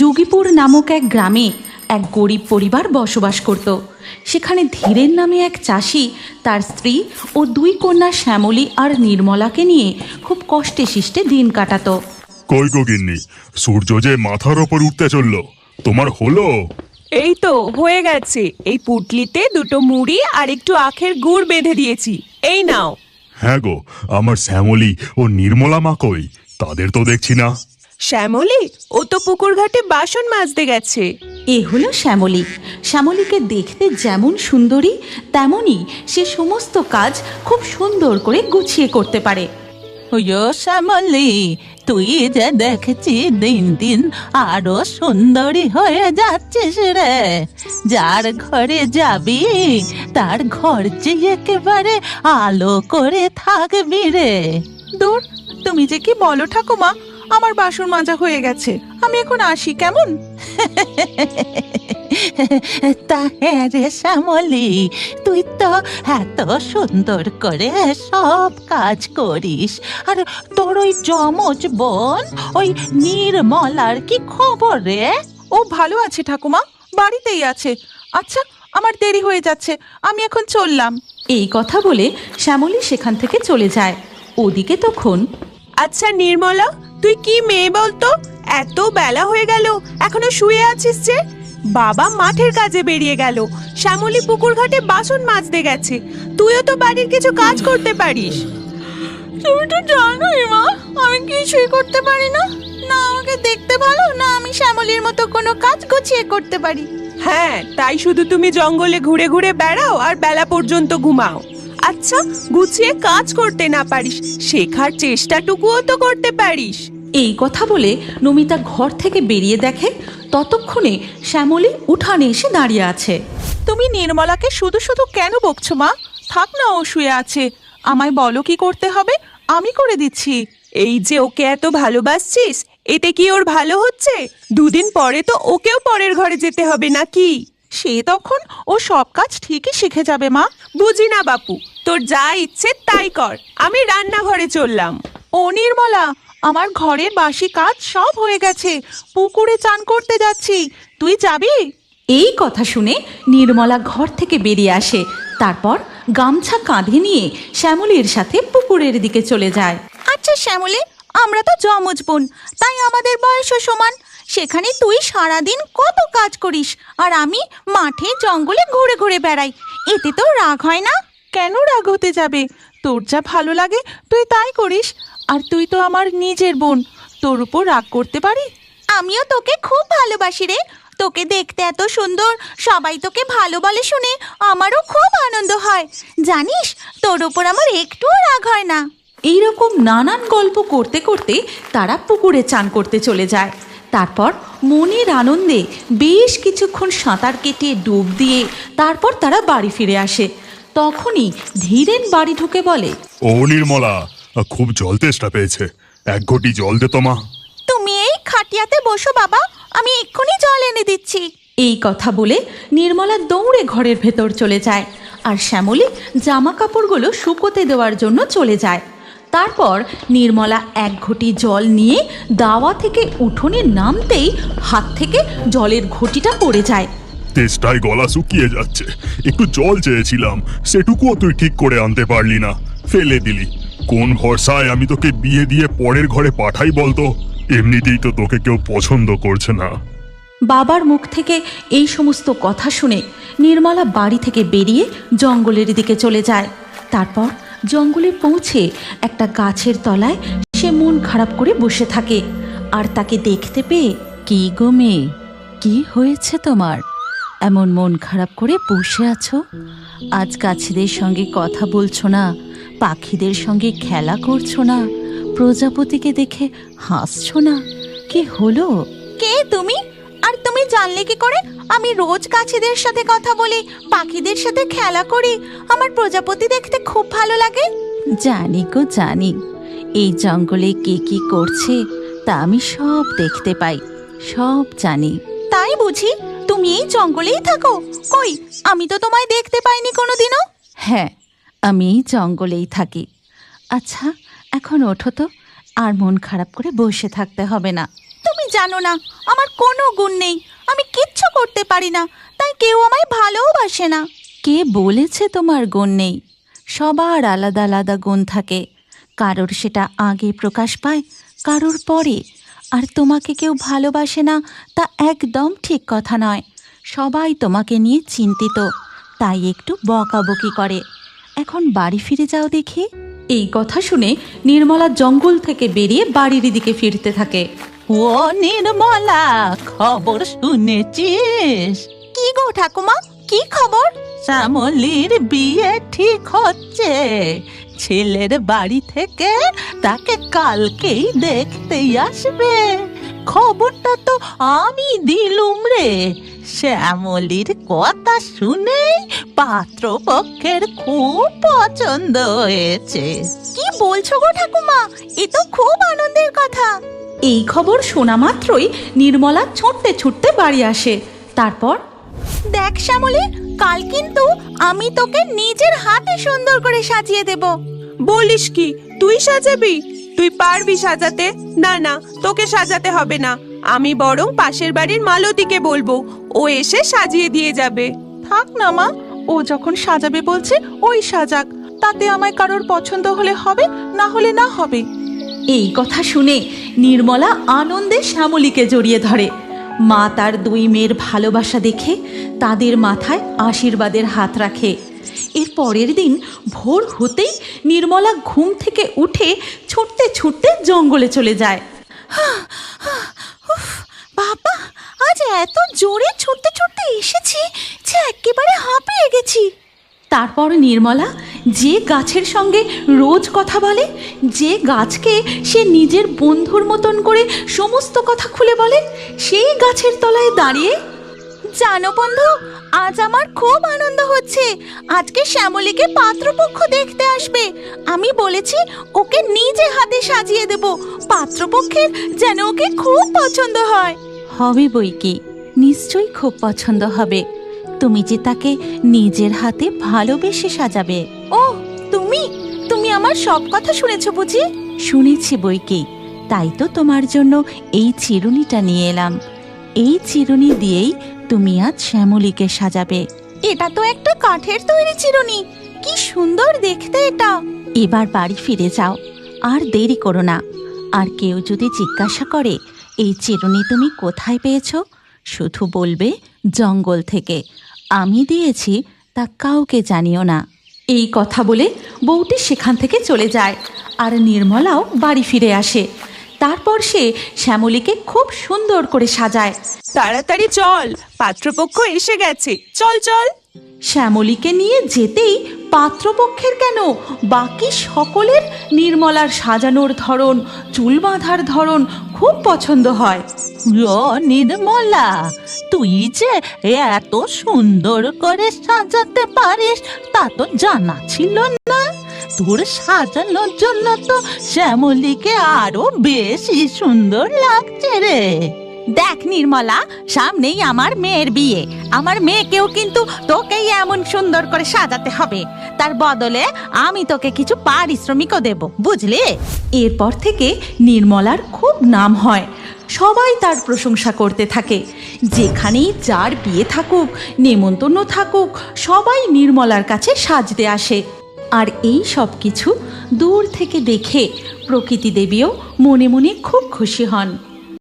যোগীপুর নামক এক গ্রামে এক গরিব পরিবার বসবাস করত। সেখানে ধীরেন নামে এক চাষি তার স্ত্রী ও দুই কন্যা শ্যামলী আর নির্মলাকে নিয়ে খুব কষ্টে শিষ্টে দিন কাটাতো। কই গো গিন্নি, সূর্য যে মাথার ওপর উঠতে চললো, তোমার হলো? এই তো হয়ে গেছে। এই পুটলিতে দুটো মুড়ি আর একটু আখের গুড় বেঁধে দিয়েছি, এই নাও। হ্যাঁ গো, আমার শ্যামলী ও নির্মলা মা কই? তাদের তো দেখছি না। শ্যামলী? ও তো পুকুর ঘাটে বাসন মাজতে গেছে। এ হলো শ্যামলী। শ্যামলীকে দেখতে যেমন সুন্দরী তেমনই সে সমস্ত কাজ খুব সুন্দর করে গুছিয়ে করতে পারে। ওয়ো শ্যামলী, তুই যে দেখছি দিন দিন আরো সুন্দরী হয়ে যাচ্ছিস রে। যার ঘরে যাবি তার ঘর যে একেবারে আলো করে থাকবি রে। দূর, তুমি যে কি বলো ঠাকুমা, আমার বাসন মাজা হয়ে গেছে, আমি এখন আসি কেমন? তা হ্যাঁ রে শ্যামলী, তুই তো এত সুন্দর করে সব কাজ করিস। আর তোর ওই যমজ বোন ওই নির্মলার কি খবর রে? ও ভালো আছে ঠাকুমা, বাড়িতেই আছে। আচ্ছা, আমার দেরি হয়ে যাচ্ছে, আমি এখন চললাম। এই কথা বলে শ্যামলী সেখান থেকে চলে যায়। ওদিকে তখন আচ্ছা নির্মলা, তুই কি মেয়ে বলতো? এত বেলা হয়ে গেল, এখনো শুয়ে আছিস যে? বাবা মাঠের কাজে বেরিয়ে গেল, শ্যামলী পুকুর ঘাটে বাসন মাজতে গেছে, তুইও তো বাড়ির কিছু কাজ করতে পারিস। তুমি তো জানোই মা, আমি কিছুই করতে পারি না। না আমাকে দেখতে ভালো, না আমি শ্যামলীর মতো কোনো কাজ গুছিয়ে করতে পারি। হ্যাঁ, তাই শুধু তুমি জঙ্গলে ঘুরে ঘুরে বেড়াও আর বেলা পর্যন্ত ঘুমাও। আচ্ছা, গুছিয়ে কাজ করতে না পারিস, শেখার চেষ্টাটুকুও তো করতে পারিস। এই কথা বলে নমিতা ঘর থেকে বেরিয়ে দেখে ততক্ষণে শ্যামলী উঠানে এসে দাঁড়িয়ে আছে। তুমি নির্মলাকে শুধু শুধু কেন বকছো মা? থাক না, ও শুয়ে আছে। আমায় বলো কি করতে হবে, আমি করে দিচ্ছি। এই যে ওকে এত ভালোবাসছিস, এতে কি ওর ভালো হচ্ছে? দুদিন পরে তো ওকেও পরের ঘরে যেতে হবে নাকি? সে তখন ও সব কাজ ঠিকই শিখে যাবে মা। বুঝি না বাপু, তোর যা ইচ্ছে তাই কর, আমি রান্নাঘরে চললাম। ও নির্মলা, আমার ঘরের বাসি কাজ সব হয়ে গেছে, পুকুরে চান করতে যাচ্ছি, তুই যাবি? এই কথা শুনে নির্মলা ঘর থেকে বেরিয়ে আসে। তারপর গামছা কাঁধে নিয়ে শ্যামলীর সাথে পুকুরের দিকে চলে যায়। আচ্ছা শ্যামলী, আমরা তো যমজ বোন, তাই আমাদের বয়সও সমান। সেখানে তুই সারাদিন কত কাজ করিস আর আমি মাঠে জঙ্গলে ঘুরে ঘুরে বেড়াই, এতে তো রাগ হয় না? কেন রাগ হতে যাবে? তোর যা ভালো লাগে তুই তাই করিস। আর তুই তো আমার নিজের বোন, তোর উপর রাগ করতে পারি? আমিও তোকে খুব ভালোবাসি রে, তোকে দেখতে এত সুন্দর, সবাই তোকে ভালো বলে শুনে আমারও খুব আনন্দ হয়। জানিস, তোর উপর আমার একটুও রাগ হয় না। এইরকম নানান গল্প করতে করতে তারা পুকুরে চান করতে চলে যায়। তারপর মনের আনন্দে বেশ কিছুক্ষণ সাঁতার কেটে ডুব দিয়ে তারপর তারা বাড়ি ফিরে আসে। তখনই ধীরেন বাড়ি ঢুকে বলে, ও নির্মলা, খুব জল তেষ্টা পেয়েছে, এক ঘটি জল দে তো মা। তুমি এই খাটিয়াতে বসো বাবা, আমি এক্ষুনি জল এনে দিচ্ছি। এই কথা বলে নির্মলা দৌড়ে ঘরের ভেতর চলে যায় আর শ্যামলী জামা কাপড়গুলো শুকোতে দেওয়ার জন্য চলে যায়। তারপর নির্মলা এক ঘটি জল নিয়ে দাওয়া থেকে উঠোনে নামতেই হাত থেকে জলের ঘটিটা পড়ে যায়। তেষ্টায় গলা শুকিয়ে যাচ্ছে, একটু জল চেয়েছিলাম, সেটুকুও তুই ঠিক করে আনতে পারলি না, ফেলে দিলি। কোন ভরসায় আমি তোকে বিয়ে দিয়ে পরের ঘরে পাঠাই বলতো? এমনিতেই তো তোকে কেউ পছন্দ করছে না। বাবার মুখ থেকে এই সমস্ত কথা শুনে নির্মলা বাড়ি থেকে বেরিয়ে জঙ্গলের দিকে চলে যায়। তারপর জঙ্গলে পৌঁছে একটা গাছের তলায় সে মন খারাপ করে বসে থাকে। আর তাকে দেখতে পেয়ে, কি গো মেয়ে, কি হয়েছে তোমার? এমন মন খারাপ করে বসে আছো? আজ গাছেদের সঙ্গে কথা বলছো না, পাখিদের সঙ্গে খেলা করছো না, প্রজাপতিকে দেখে হাসছো না, কি হলো? কে তুমি? আর তুমি জানলে কি করে আমি রোজ গাছেদের সাথে কথা বলি, পাখিদের সাথে খেলা করি, আমার প্রজাপতি দেখতে খুব ভালো লাগে? জানি গো জানি, এই জঙ্গলে কে কি করছে তা আমি সব দেখতে পাই, সব জানি। তাই বুঝি? তুমি এই জঙ্গলেই থাকো? কই, আমি তো তোমায় দেখতে পাইনি কোনোদিনও। হ্যাঁ, আমি এই জঙ্গলেই থাকি। আচ্ছা, এখন ওঠো তো, আর মন খারাপ করে বসে থাকতে হবে না। তুমি জানো না, আমার কোনো গুণ নেই, আমি কিচ্ছু করতে পারি না, তাই কেউ আমায় ভালোবাসে না। কে বলেছে তোমার গুণ নেই? সবার আলাদা আলাদা গুণ থাকে, কারোর সেটা আগে প্রকাশ পায়, কারোর পরে। আর তোমাকে কেউ ভালোবাসে না তা একদম ঠিক কথা নয়। সবাই তোমাকে নিয়ে চিন্তিত, তাই একটু বকাবকি করে। এখন বাড়ি ফিরে যাও দেখি। এই কথা শুনে নির্মলা জঙ্গল থেকে বেরিয়ে বাড়ির দিকে ফিরতে থাকে। ও নির্মলা, খবর শুনেছিস? কি গো ঠাকুমা, কি খবর? শ্যামলীর বিয়ে ঠিক হচ্ছে। ছেলের বাড়ি থেকে তাকে কালকেই দেখতেই আসবে। খবরটা তো আমি দিলুম রে। শ্যামলীর কথা শুনে পাত্রপক্ষের খুব পছন্দ হয়েছে। কি বলছো গো ঠাকুমা, এ তো খুব আনন্দের কথা। এই খবর শোনা মাত্রই নির্মলা ছুটতে ছুটতে বাড়ি আসে। তারপর, দেখ শ্যামলী, কাল কিন্তু আমি তোকে নিজের হাতে সুন্দর করে সাজিয়ে দেব। বলিস কি, তুই সাজাবি? তুই পারবি সাজাতে? না না, তোকে সাজাতে হবে না। আমি বরং পাশের বাড়ির মালতীকে বলবো, ও এসে সাজিয়ে দিয়ে যাবে। থাক না মা, ও যখন সাজাবে বলছে ওই সাজাক, তাতে আমায় কারোর পছন্দ হলে হবে, না হলে না হবে। এই কথা শুনে নির্মলা আনন্দে শ্যামলীকে জড়িয়ে ধরে। মা তার দুই মেয়ের ভালোবাসা দেখে তাদের মাথায় আশীর্বাদের হাত রাখে। এর পরের দিন ভোর হতেই নির্মলা ঘুম থেকে উঠে ছুটতে ছুটতে জঙ্গলে চলে যায়। বাবা, আজ এত জোরে ছুটতে ছুটতে এসেছি যে একেবারে হাঁপিয়ে গেছি। তারপর নির্মলা যে গাছের সঙ্গে রোজ কথা বলে, যে গাছকে সে নিজের বন্ধুর মতন করে সমস্ত কথা খুলে বলে, সেই গাছের তলায় দাঁড়িয়ে, জানো বন্ধু, আজ আমার খুব আনন্দ হচ্ছে। আজকে শ্যামলীকে পাত্রপক্ষ দেখতে আসবে। আমি বলেছি ওকে নিজে হাতে সাজিয়ে দেব, পাত্রপক্ষের যেন ওকে খুব পছন্দ হয়। হবে বই কি, নিশ্চয়ই খুব পছন্দ হবে। তুমি যে তাকে নিজের হাতে ভালোবেসে সাজাবে। ও, তুমি তুমি আমার সব কথা শুনেছো বুঝি? শুনেছি বই কি, তাই তো তোমার জন্য এই চিরুনিটা নিয়ে এলাম। এই চিরুনি দিয়েই তুমি আজ শ্যামলীকে সাজাবে। এটা তো একটা কাঠের তৈরি চিরুনি, কি সুন্দর দেখতে এটা। এবার বাড়ি ফিরে যাও, আর দেরি করো না। আর কেউ যদি জিজ্ঞাসা করে এই চিরুনি তুমি কোথায় পেয়েছো, শুধু বলবে জঙ্গল থেকে। আমি দিয়েছি, তা কাউকে জানিও না। এই কথা বলে বউটি সেখান থেকে চলে যায়, আর নির্মলাও বাড়ি ফিরে আসে। তারপর সে শ্যামলীকে খুব সুন্দর করে সাজায়। তাড়াতাড়ি চল, পাত্রপক্ষ এসে গেছে, চল চল। শ্যামলীকে নিয়ে যেতেই পাত্রপক্ষের কেন, বাকি সকলের নির্মলার সাজানোর ধরন, চুল বাঁধার ধরন খুব পছন্দ হয়। ও নির্মলা, তুই যে এত সুন্দর করে সাজাতে পারিস তা তো জানা ছিল না। তোর সাজানোর জন্য তো শ্যামলীকে আরো বেশি সুন্দর লাগছে রে। দেখ নির্মলা, সামনেই আমার মেয়ের বিয়ে। আমার মেয়েকেও কিন্তু তোকেই এমন সুন্দর করে সাজাতে হবে। তার বদলে আমি তোকে কিছু পারিশ্রমিকও দেব, বুঝলি? এরপর থেকে নির্মলার খুব নাম হয়, সবাই তার প্রশংসা করতে থাকে। যেখানেই যার বিয়ে থাকুক, নেমন্তন্ন থাকুক, সবাই নির্মলার কাছে সাজতে আসে। আর এই সব কিছু দূর থেকে দেখে প্রকৃতি দেবীও মনে মনে খুব খুশি হন।